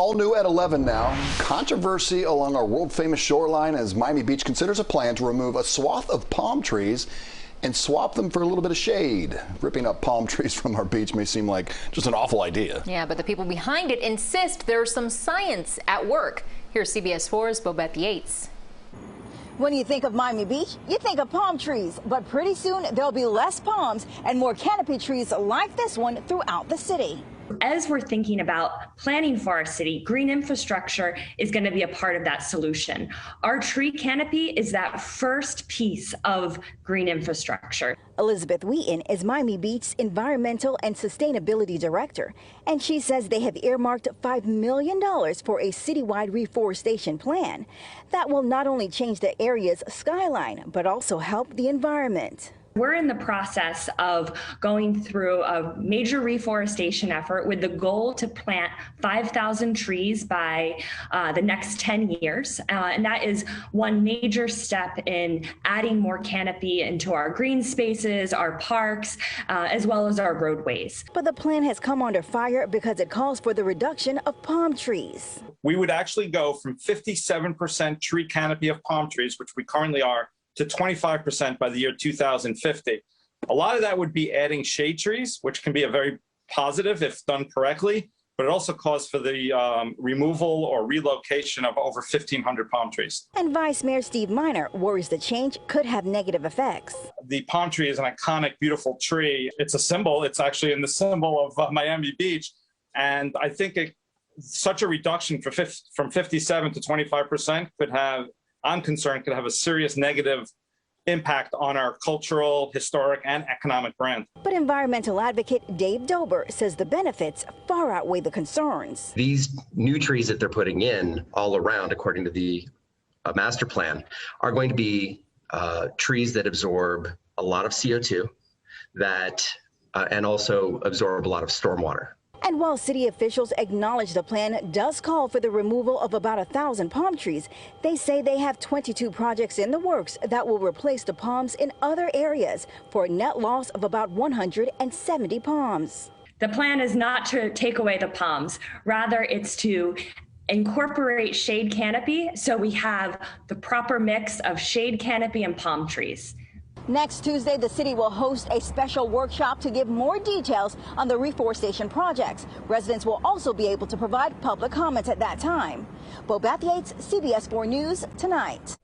All new at 11 now. Controversy along our world-famous shoreline as Miami Beach considers a plan to remove a swath of palm trees and swap them for a little bit of shade. Ripping up palm trees from our beach may seem like just an awful idea. Yeah, but the people behind it insist there's some science at work. Here's CBS 4's Bobeth Yates. When you think of Miami Beach, you think of palm trees, but pretty soon there'll be less palms and more canopy trees like this one throughout the city. As we're thinking about planning for our city, green infrastructure is going to be a part of that solution. Our tree canopy is that first piece of green infrastructure. Elizabeth Wheaton is Miami Beach's Environmental and Sustainability Director, and she says they have earmarked $5 million for a citywide reforestation plan that will not only change the area's skyline, but also help the environment. We're in the process of going through a major reforestation effort with the goal to plant 5,000 trees by the next 10 years. And that is one major step in adding more canopy into our green spaces, our parks, as well as our roadways. But the plan has come under fire because it calls for the reduction of palm trees. We would actually go from 57% tree canopy of palm trees, which we currently are, to 25% by the year 2050. A lot of that would be adding shade trees, which can be a very positive if done correctly, but it also calls for the removal or relocation of over 1,500 palm trees. And Vice Mayor Steve Miner worries the change could have negative effects. The palm tree is an iconic, beautiful tree. It's a symbol. It's actually in the symbol of Miami Beach. And I think such a reduction from 57 to 25% could have, I'm concerned, could have a serious negative impact on our cultural, historic, and economic brand. But environmental advocate Dave Dober says the benefits far outweigh the concerns. These new trees that they're putting in all around, according to the master plan, are going to be trees that absorb a lot of CO2 and also absorb a lot of stormwater. And while city officials acknowledge the plan does call for the removal of about 1,000 palm trees, they say they have 22 projects in the works that will replace the palms in other areas for a net loss of about 170 palms. The plan is not to take away the palms. Rather, it's to incorporate shade canopy so we have the proper mix of shade canopy and palm trees. Next Tuesday, the city will host a special workshop to give more details on the reforestation projects. Residents will also be able to provide public comments at that time. Bobeth Yates, CBS 4 News, Tonight.